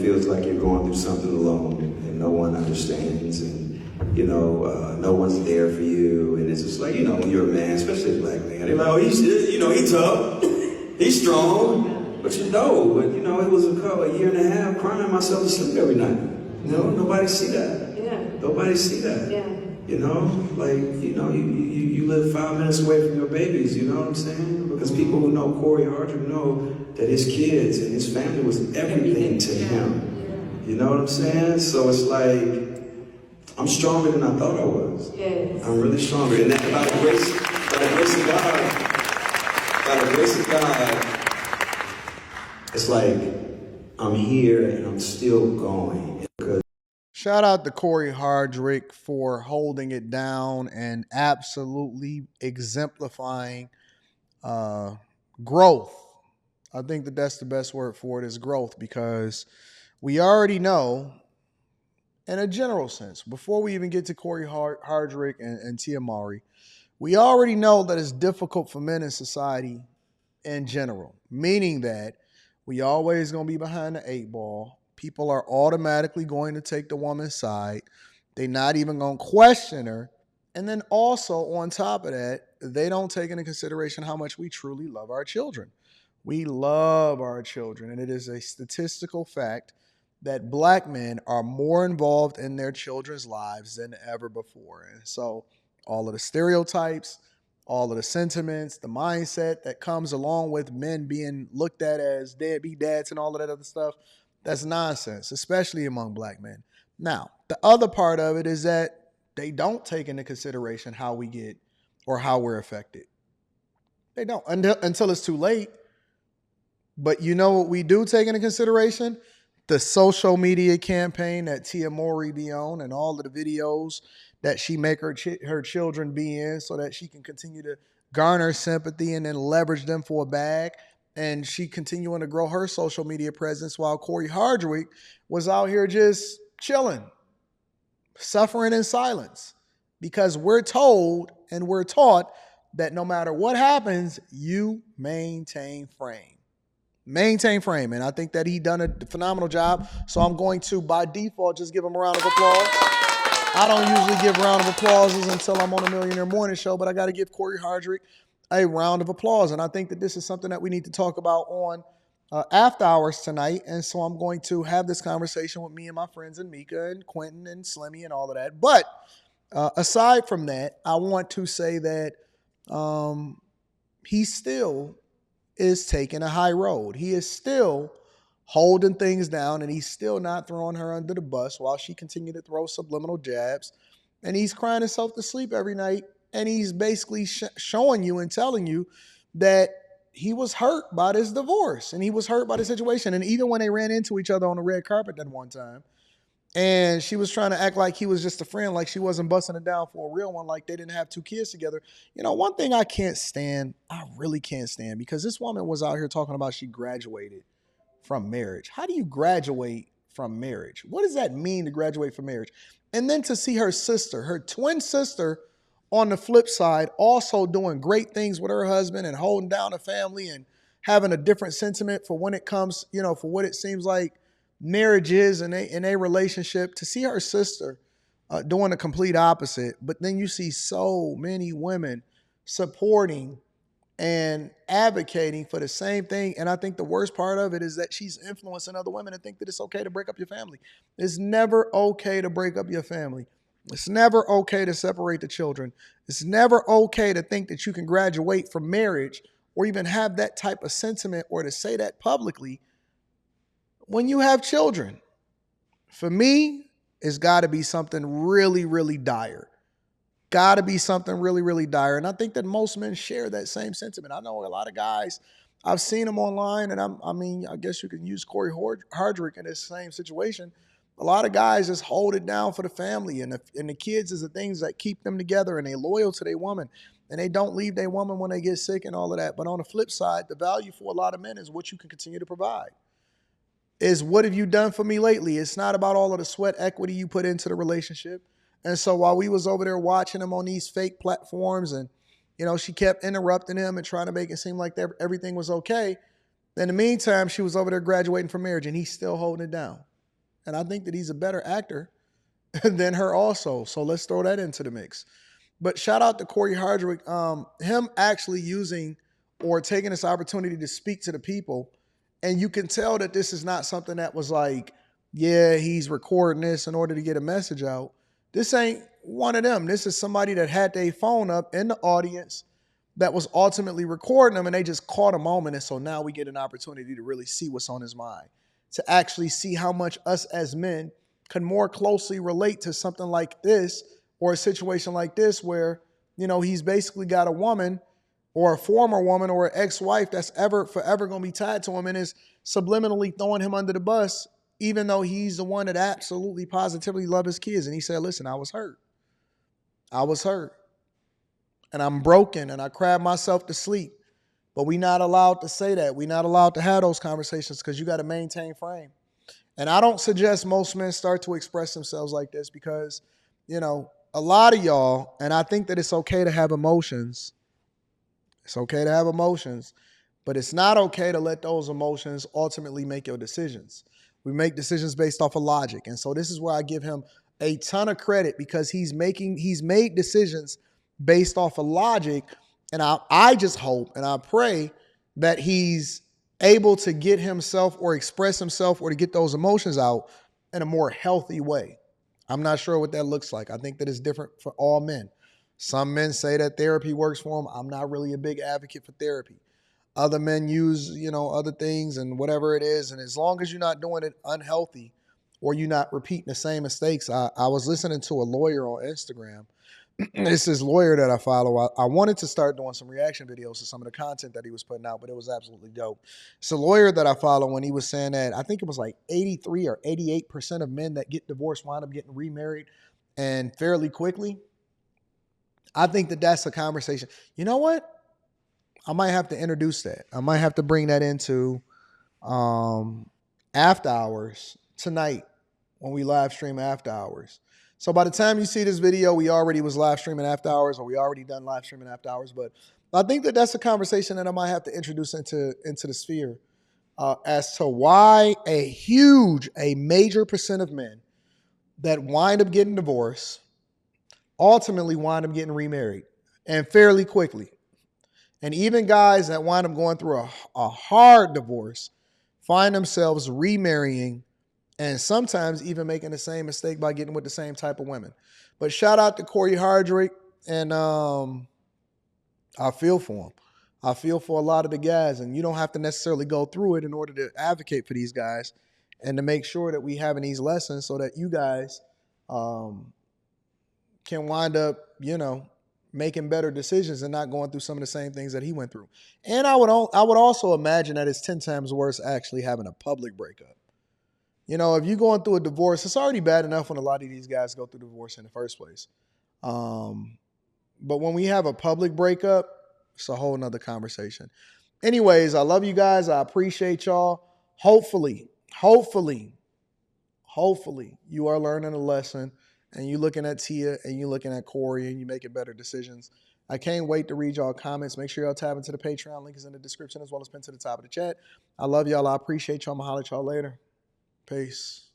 feels like you're going through something alone and no one understands, and no one's there for you. And it's just like, when you're a man, especially a black man, they're like, oh, he's tough, he's strong. But it was a year and a half crying myself to sleep every night. Nobody see that. Yeah. Nobody see that. Yeah. You live 5 minutes away from your babies, you know what I'm saying? Because people who know Cory Hardrict know that his kids and his family was everything to him. You know what I'm saying? So it's like, I'm stronger than I thought I was. Yes. I'm really stronger. And that by the grace of God, it's like, I'm here and I'm still going. Shout out to Cory Hardrict for holding it down and absolutely exemplifying growth. I think that's the best word for it, is growth, because we already know, in a general sense, before we even get to Cory Hardrict and Tia Mowry, we already know that it's difficult for men in society in general, meaning that we always going to be behind the 8 ball. People are automatically going to take the woman's side. They're not even going to question her. And then also, on top of that, they don't take into consideration how much we truly love our children. We love our children, and it is a statistical fact that black men are more involved in their children's lives than ever before. And so all of the stereotypes, all of the sentiments, the mindset that comes along with men being looked at as deadbeat dads and all of that other stuff, that's nonsense, especially among black men. Now, the other part of it is that they don't take into consideration how we get or how we're affected. They don't until it's too late. But you know what we do take into consideration? The social media campaign that Tia Mowry be on, and all of the videos that she make her children be in, so that she can continue to garner sympathy and then leverage them for a bag. And she continuing to grow her social media presence, while Cory Hardrict was out here just chilling, suffering in silence, because we're told and we're taught that no matter what happens, you maintain frame. Maintain frame. And I think that he done a phenomenal job. So I'm going to, by default, just give him a round of applause. I don't usually give round of applauses until I'm on a Millionaire Morning Show, but I got to give Cory Hardrict a round of applause. And I think that this is something that we need to talk about on After Hours tonight. And so I'm going to have this conversation with me and my friends and Mika and Quentin and Slimmy and all of that. But aside from that, I want to say that he still is taking a high road. He is still holding things down, and he's still not throwing her under the bus while she continued to throw subliminal jabs. And he's crying himself to sleep every night. And he's basically showing you and telling you that he was hurt by this divorce, and he was hurt by the situation. And even when they ran into each other on the red carpet that one time, and she was trying to act like he was just a friend, like she wasn't busting it down for a real one, like they didn't have 2 kids together. One thing I really can't stand, because this woman was out here talking about she graduated from marriage. How do you graduate from marriage? What does that mean to graduate from marriage? And then to see her sister, her twin sister, on the flip side, also doing great things with her husband and holding down a family and having a different sentiment for when it comes, for what it seems like marriage is in a relationship. To see her sister doing the complete opposite, but then you see so many women supporting and advocating for the same thing. And I think the worst part of it is that she's influencing other women to think that it's okay to break up your family. It's never okay to break up your family. It's never okay to separate the children. It's never okay to think that you can graduate from marriage or even have that type of sentiment or to say that publicly when you have children. For me, it's got to be something really, really dire. Got to be something really, really dire. And I think that most men share that same sentiment. I know a lot of guys, I've seen them online, and I guess you can use Cory Hardrict in this same situation. A lot of guys just hold it down for the family, and the kids is the things that keep them together, and they loyal to their woman, and they don't leave their woman when they get sick and all of that. But on the flip side, the value for a lot of men is what you can continue to provide. Is what have you done for me lately? It's not about all of the sweat equity you put into the relationship. And so while we was over there watching him on these fake platforms, and she kept interrupting him and trying to make it seem like everything was okay, in the meantime, she was over there graduating from marriage, and he's still holding it down. And I think that he's a better actor than her also. So let's throw that into the mix. But shout out to Cory Hardrict. Him actually using or taking this opportunity to speak to the people. And you can tell that this is not something that was like, yeah, he's recording this in order to get a message out. This ain't one of them. This is somebody that had their phone up in the audience that was ultimately recording them, and they just caught a moment. And so now we get an opportunity to really see what's on his mind, to actually see how much us as men can more closely relate to something like this, or a situation like this where, he's basically got a woman or a former woman or an ex-wife that's forever going to be tied to him and is subliminally throwing him under the bus, even though he's the one that absolutely positively loves his kids. And he said, listen, I was hurt. I was hurt. And I'm broken and I cried myself to sleep. But we're not allowed to say that. We're not allowed to have those conversations because you got to maintain frame. And I don't suggest most men start to express themselves like this because, a lot of y'all, and I think that it's okay to have emotions. It's okay to have emotions, but it's not okay to let those emotions ultimately make your decisions. We make decisions based off of logic. And so this is where I give him a ton of credit because he's made decisions based off of logic. And I just hope and I pray that he's able to get himself or express himself or to get those emotions out in a more healthy way. I'm not sure what that looks like. I think that it's different for all men. Some men say that therapy works for them. I'm not really a big advocate for therapy. Other men use, other things and whatever it is. And as long as you're not doing it unhealthy or you're not repeating the same mistakes. I was listening to a lawyer on Instagram. It's this lawyer that I follow. I wanted to start doing some reaction videos to some of the content that he was putting out, but it was absolutely dope. It's a lawyer that I follow when he was saying that I think it was like 83 or 88% of men that get divorced wind up getting remarried and fairly quickly. I think that that's a conversation. You know what? I might have to introduce that. I might have to bring that into after hours tonight when we live stream after hours. So by the time you see this video, we already was live streaming after hours, or we already done live streaming after hours. But I think that that's a conversation that I might have to introduce into the sphere as to why a major percent of men that wind up getting divorced ultimately wind up getting remarried and fairly quickly. And even guys that wind up going through a hard divorce find themselves remarrying and sometimes even making the same mistake by getting with the same type of women. But shout out to Cory Hardrict, and I feel for him. I feel for a lot of the guys, and you don't have to necessarily go through it in order to advocate for these guys and to make sure that we having these lessons so that you guys can wind up, making better decisions and not going through some of the same things that he went through. And I would also imagine that it's 10 times worse actually having a public breakup. If you're going through a divorce, it's already bad enough when a lot of these guys go through divorce in the first place. But when we have a public breakup, it's a whole nother conversation. Anyways, I love you guys. I appreciate y'all. Hopefully, you are learning a lesson and you're looking at Tia and you're looking at Cory and you're making better decisions. I can't wait to read y'all comments. Make sure y'all tab into the Patreon. Link is in the description as well as pinned to the top of the chat. I love y'all. I appreciate y'all. I'm going to holler at y'all later. Peace.